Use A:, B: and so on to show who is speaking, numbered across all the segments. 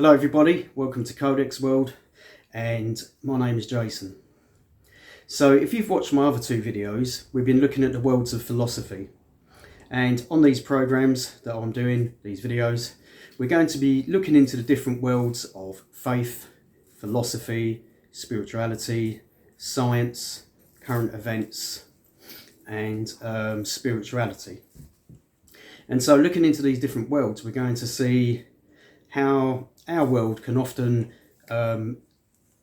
A: Hello everybody, welcome to CODEX WORLD, and my name is Jason. So if you've watched my other two videos, we've been looking at the worlds of philosophy, and on these programs that I'm doing, these videos, we're going to be looking into the different worlds of faith, philosophy, spirituality, science, current events, and spirituality. And so looking into these different worlds, we're going to see how our world can often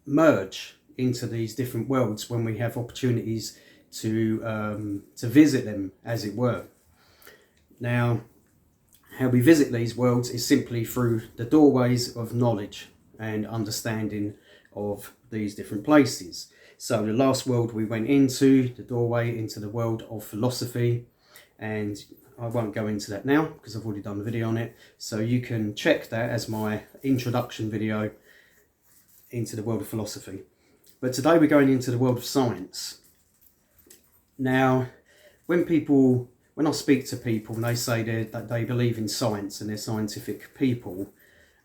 A: merge into these different worlds when we have opportunities to visit them, as it were. Now, how we visit these worlds is simply through the doorways of knowledge and understanding of these different places. So the last world we went into, the doorway into the world of philosophy, and I won't go into that now because I've already done a video on it, so you can check that as my introduction video into the world of philosophy. But today we're going into the world of science. Now, when I speak to people and they say that they believe in science and they're scientific people,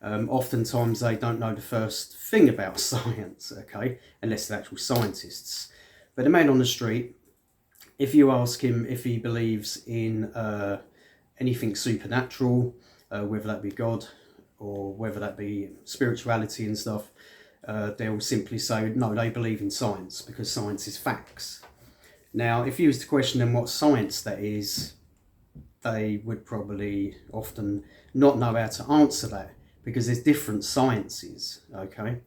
A: oftentimes they don't know the first thing about science, okay, unless they're actual scientists. But the man on the street, if you ask him if he believes in anything supernatural, whether that be God or whether that be spirituality and stuff, they'll simply say no, they believe in science because science is facts. Now, if you was to question them what science that is, they would probably often not know how to answer that because there's different sciences, okay?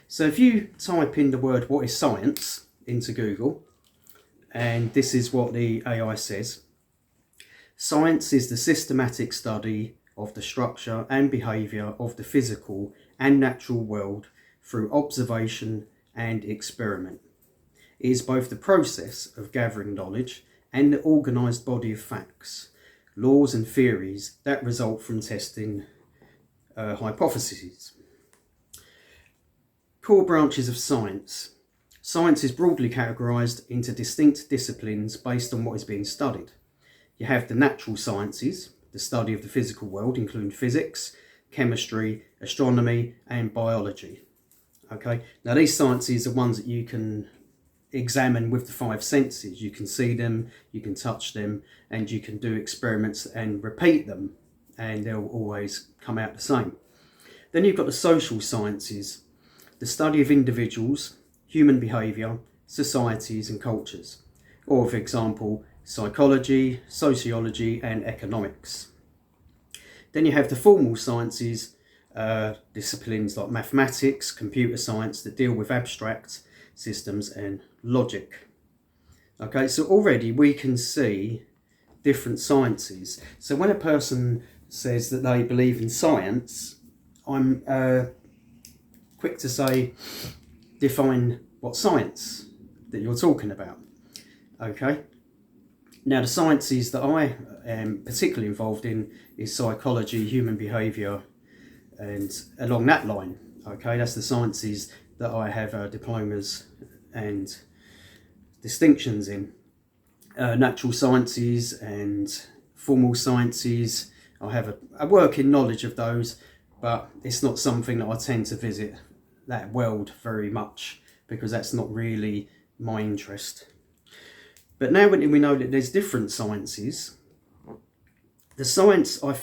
A: So if you type in the word "what is science" into Google, and this is what the AI says: science is the systematic study of the structure and behaviour of the physical and natural world through observation and experiment. It is both the process of gathering knowledge and the organised body of facts, laws and theories that result from testing hypotheses. Core branches of science. Science is broadly categorised into distinct disciplines based on what is being studied. You have the natural sciences, the study of the physical world, including physics, chemistry, astronomy and biology. Okay, now these sciences are ones that you can examine with the five senses. You can see them, you can touch them, and you can do experiments and repeat them, and they'll always come out the same. Then you've got the social sciences, the study of individuals, human behaviour, societies and cultures, or for example psychology, sociology and economics. Then you have the formal sciences, disciplines like mathematics, computer science, that deal with abstract systems and logic. Okay, so already we can see different sciences. So when a person says that they believe in science, I'm quick to say, define what science that you're talking about. Okay, now the sciences that I am particularly involved in is psychology, human behaviour, and along that line. Okay, that's the sciences that I have diplomas and distinctions in. Natural sciences and formal sciences, I have a working knowledge of those, but it's not something that I tend to visit that world very much because that's not really my interest. But now when we know that there's different sciences, the science I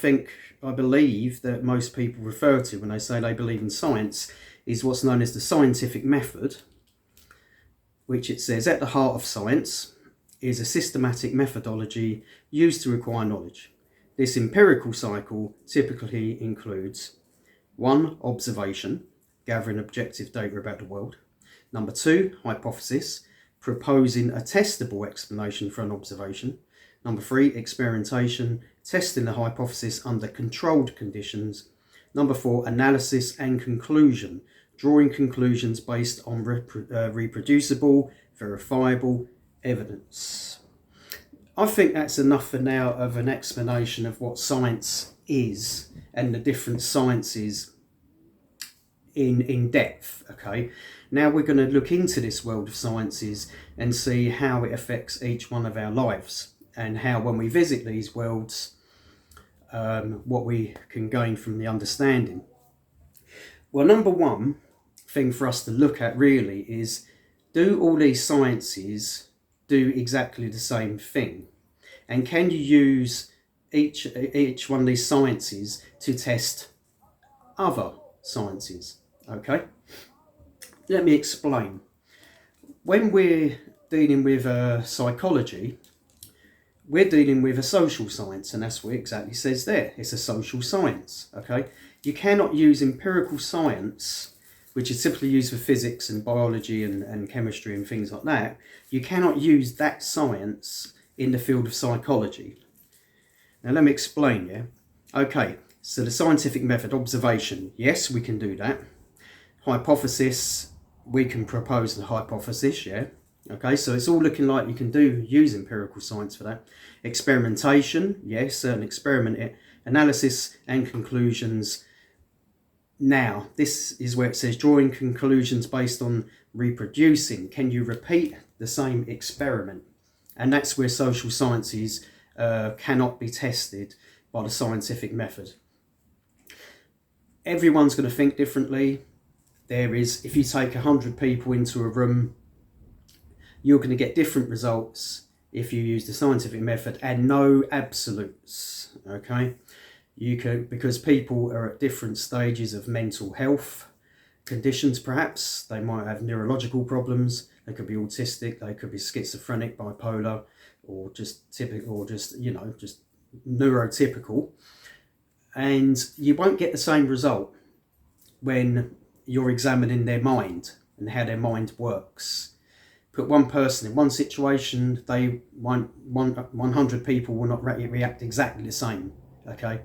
A: believe that most people refer to when they say they believe in science is what's known as the scientific method, which it says at the heart of science is a systematic methodology used to acquire knowledge. This empirical cycle typically includes 1. Observation, gathering objective data about the world. 2. Hypothesis, proposing a testable explanation for an observation. 3. Experimentation, testing the hypothesis under controlled conditions. 4. Analysis and conclusion, drawing conclusions based on reproducible, verifiable evidence. I think that's enough for now of an explanation of what science is and the different sciences in depth. Okay, now we're going to look into this world of sciences and see how it affects each one of our lives, and how when we visit these worlds, what we can gain from the understanding. Well, number one thing for us to look at really is, do all these sciences do exactly the same thing? And can you use each one of these sciences to test other sciences? Okay, let me explain. When we're dealing with psychology, we're dealing with a social science, and that's what it exactly says there. It's a social science. Okay, you cannot use empirical science, which is typically used for physics and biology and chemistry and things like that. You cannot use that science in the field of psychology. Now let me explain, yeah? Okay, so the scientific method, observation, yes, we can do that. Hypothesis, we can propose the hypothesis, yeah? Okay, so it's all looking like you can use empirical science for that. Experimentation, yes, certain experiment. Analysis and conclusions. Now, this is where it says drawing conclusions based on reproducing. Can you repeat the same experiment? And that's where social sciences cannot be tested by the scientific method. Everyone's going to think differently. If you take 100 people into a room, you're going to get different results if you use the scientific method, and no absolutes. Okay, because people are at different stages of mental health conditions. Perhaps they might have neurological problems. They could be autistic. They could be schizophrenic, bipolar, or just typical, or just neurotypical. And you won't get the same result when you're examining their mind and how their mind works. Put one person in one situation, 100 people will not react exactly the same, okay?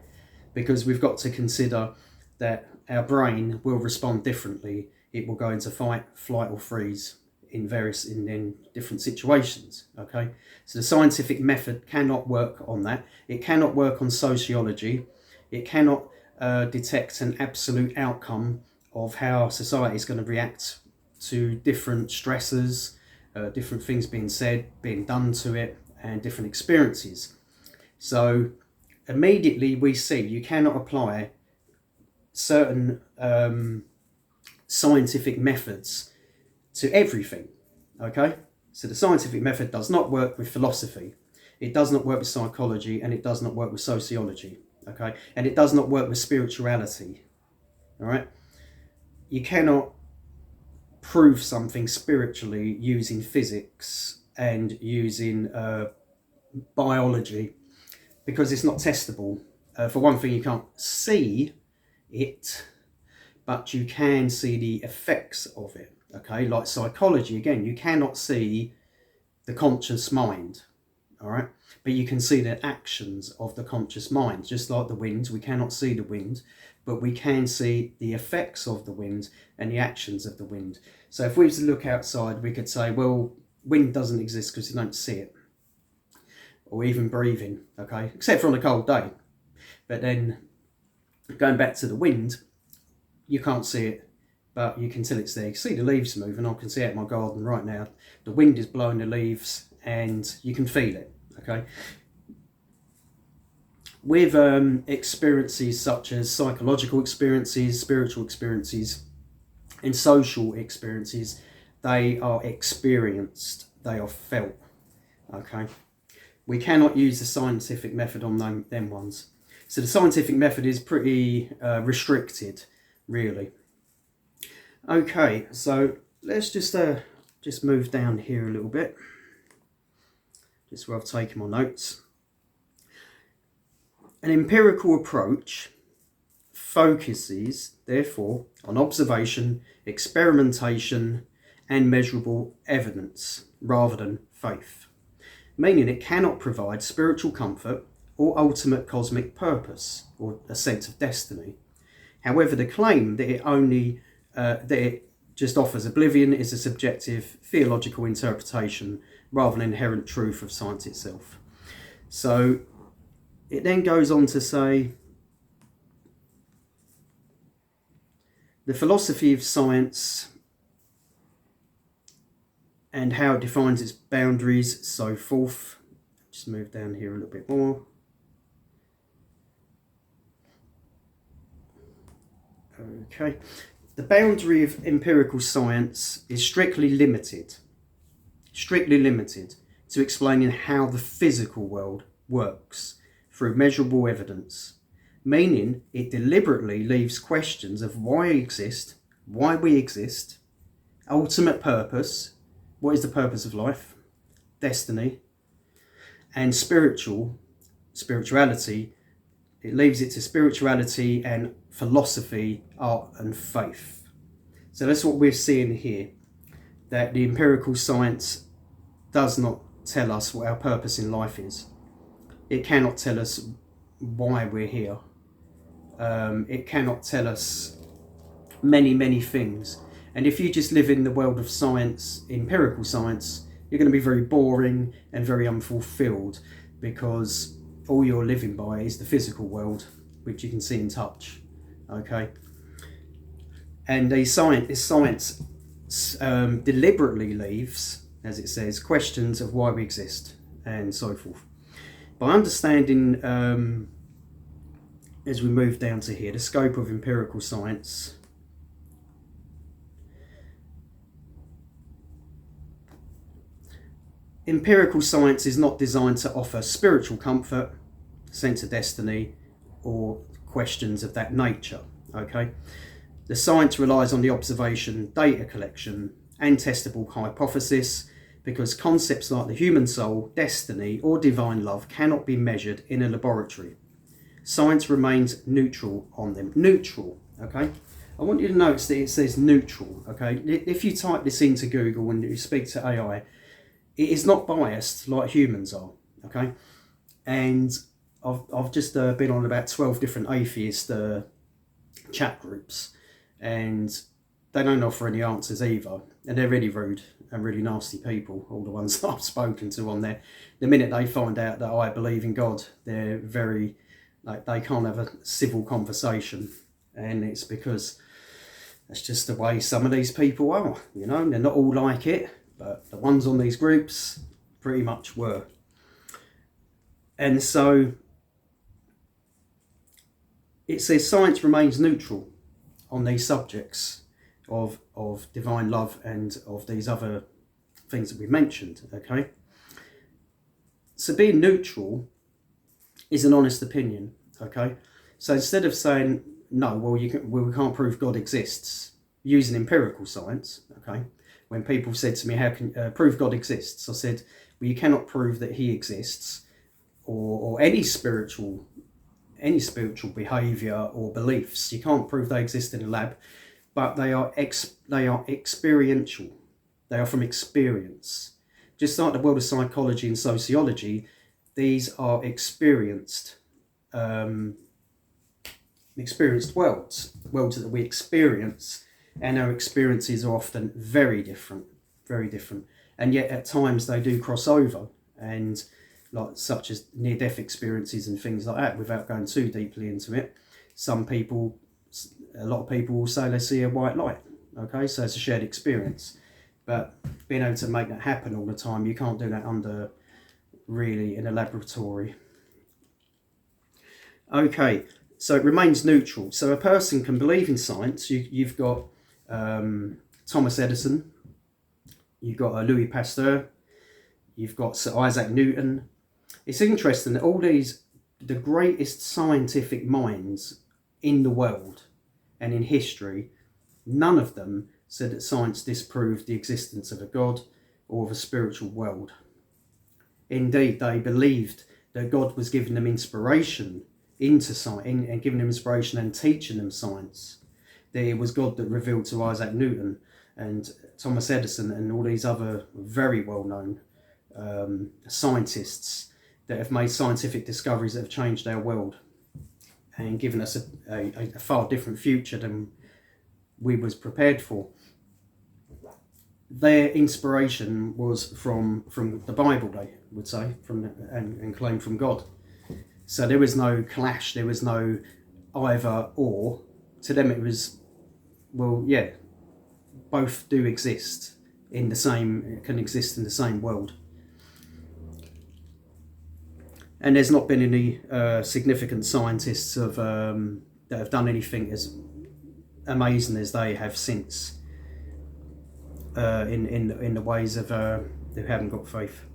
A: Because we've got to consider that our brain will respond differently. It will go into fight, flight, or freeze in different situations, okay? So the scientific method cannot work on that. It cannot work on sociology. It cannot detect an absolute outcome of how society is going to react to different stressors, different things being said, being done to it, and different experiences. So immediately we see you cannot apply certain scientific methods to everything. Okay, so the scientific method does not work with philosophy, it does not work with psychology, and it does not work with sociology. Okay, and it does not work with spirituality. All right, you cannot prove something spiritually using physics and using biology, because it's not testable. For one thing, you can't see it, but you can see the effects of it. Okay, like psychology, again, you cannot see the conscious mind, all right, but you can see the actions of the conscious mind. Just like the wind, we cannot see the wind, but we can see the effects of the wind and the actions of the wind. So if we were to look outside, we could say, well, wind doesn't exist because you don't see it, or even breathing, okay, except for on a cold day. But then going back to the wind, you can't see it, but you can tell it's there. You can see the leaves moving. I can see it in my garden right now. The wind is blowing the leaves and you can feel it, okay? With experiences such as psychological experiences, spiritual experiences, and social experiences, they are experienced, they are felt, okay? We cannot use the scientific method on them ones. So the scientific method is pretty restricted, really. Okay, so let's just move down here a little bit, just where I've taken my notes. An empirical approach focuses, therefore, on observation, experimentation, and measurable evidence rather than faith, meaning it cannot provide spiritual comfort or ultimate cosmic purpose or a sense of destiny. However, the claim that it just offers oblivion is a subjective theological interpretation rather than inherent truth of science itself. So it then goes on to say, the philosophy of science and how it defines its boundaries, so forth. Just move down here a little bit more. Okay. The boundary of empirical science is strictly limited to explaining how the physical world works through measurable evidence, meaning it deliberately leaves questions of why we exist, ultimate purpose, what is the purpose of life, destiny, and spirituality. It leaves it to spirituality and philosophy, art and faith. So that's what we're seeing here, that the empirical science does not tell us what our purpose in life is. It cannot tell us why we're here. It cannot tell us many things. And if you just live in the world of science, empirical science, you're going to be very boring and very unfulfilled, because all you're living by is the physical world, which you can see and touch. Okay? And this science deliberately leaves, as it says, questions of why we exist and so forth. By understanding, as we move down to here, the scope of empirical science, empirical science is not designed to offer spiritual comfort, sense of destiny, or questions of that nature. Okay? The science relies on the observation, data collection, and testable hypothesis, because concepts like the human soul, destiny, or divine love cannot be measured in a laboratory. Science remains neutral on them. Neutral, okay? I want you to notice that it says neutral, okay? If you type this into Google and you speak to AI, it is not biased like humans are, okay? And I've just been on about 12 different atheist chat groups, and they don't offer any answers either, and they're really rude and really nasty people, all the ones that I've spoken to on there. The minute they find out that I believe in God, they're very, like, they can't have a civil conversation, and it's because that's just the way some of these people are, you know. They're not all like it, but the ones on these groups pretty much were. And so it says science remains neutral on these subjects of divine love and of these other things that we mentioned, okay? So being neutral is an honest opinion, okay? So instead of saying, no, we can't prove God exists, using empirical science, okay? When people said to me, how can prove God exists? I said, well, you cannot prove that he exists, or any spiritual behavior or beliefs. You can't prove they exist in a lab, but they are experiential. They are from experience. Just like the world of psychology and sociology, these are experienced worlds that we experience, and our experiences are often very different, and yet at times they do cross over, and like such as near-death experiences and things like that. Without going too deeply into it, a lot of people will say they see a white light, okay? So it's a shared experience, but being able to make that happen all the time, you can't do that really in a laboratory. Okay, so it remains neutral. So a person can believe in science. You've got Thomas Edison, you've got Louis Pasteur, you've got Sir Isaac Newton. It's interesting that all these, the greatest scientific minds in the world and in history, none of them said that science disproved the existence of a God or of a spiritual world. Indeed, they believed that God was giving them inspiration into science, and giving them inspiration and teaching them science. That it was God that revealed to Isaac Newton and Thomas Edison and all these other very well-known scientists that have made scientific discoveries that have changed our world and given us a far different future than we was prepared for. Their inspiration was from the Bible, they would say, and claim from God. So there was no clash, there was no either or. To them it was, well, yeah, both do exist in the same, can exist in the same world. And there's not been any significant scientists that have done anything as amazing as they have since in the ways of who haven't got faith.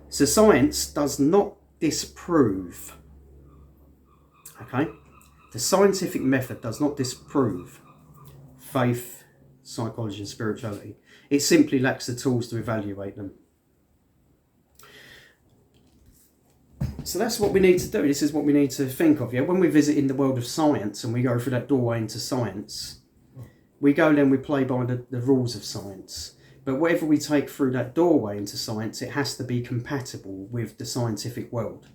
A: So science does not disprove. Okay, the scientific method does not disprove faith, psychology, and spirituality. It simply lacks the tools to evaluate them. So that's what we need to do. This is what we need to think of. Yeah, when we visit in the world of science and we go through that doorway into science, we go then we play by the rules of science. But whatever we take through that doorway into science, it has to be compatible with the scientific world.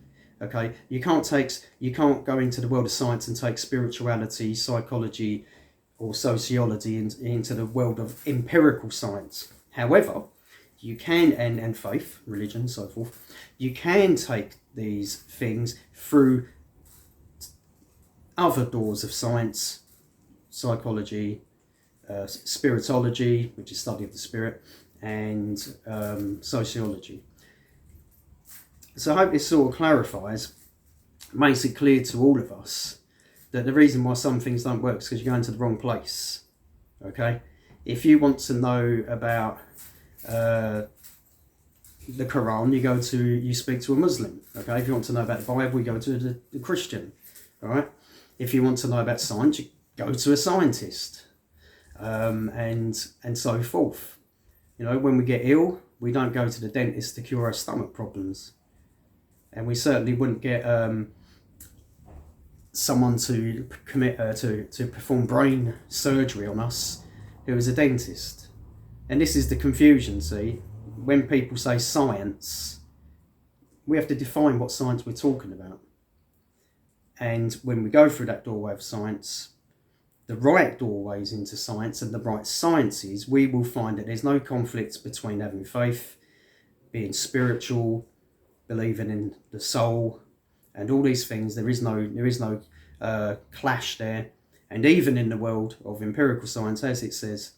A: Okay, you can't go into the world of science and take spirituality, psychology, or sociology into the world of empirical science. However, you can, and faith, religion, so forth, you can take these things through other doors of science, psychology, spiritology, which is study of the spirit, and sociology. So I hope this sort of clarifies, makes it clear to all of us that the reason why some things don't work is because you're going to the wrong place. Okay, if you want to know about the Quran, you speak to a Muslim. Okay, if you want to know about the Bible, you go to the Christian. All right, if you want to know about science, you go to a scientist, and so forth. You know, when we get ill, we don't go to the dentist to cure our stomach problems, and we certainly wouldn't get someone to commit to perform brain surgery on us who is a dentist. And this is the confusion. See, when people say science, we have to define what science we're talking about. And when we go through that doorway of science, the right doorways into science and the right sciences, we will find that there's no conflict between having faith, being spiritual, believing in the soul, and all these things. There is no clash there. And even in the world of empirical science, as it says,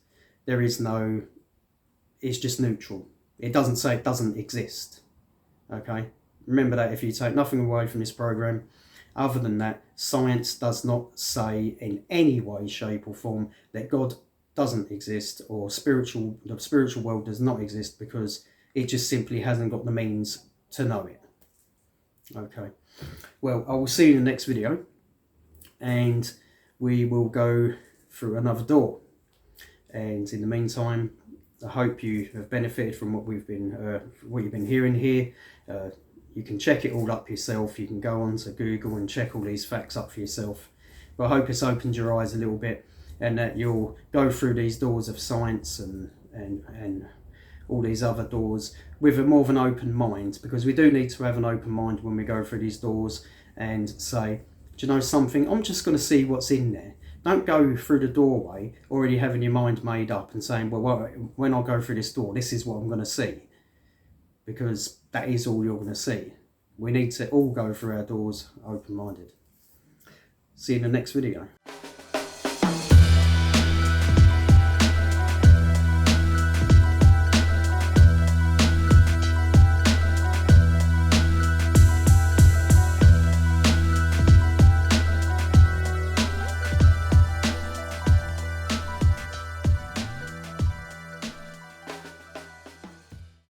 A: it's just neutral. It doesn't say it doesn't exist. Okay, remember that if you take nothing away from this program. Other than that, science does not say in any way, shape or form that God doesn't exist or the spiritual world does not exist, because it just simply hasn't got the means to know it. Okay, well, I will see you in the next video, and we will go through another door. And in the meantime, I hope you have benefited from what you've been hearing here. You can check it all up yourself. You can go on to Google and check all these facts up for yourself. But I hope it's opened your eyes a little bit, and that you'll go through these doors of science and all these other doors with more of an open mind, because we do need to have an open mind when we go through these doors and say, do you know something? I'm just going to see what's in there. Don't go through the doorway already having your mind made up and saying, well, when I go through this door, this is what I'm going to see. Because that is all you're going to see. We need to all go through our doors open-minded. See you in the next video.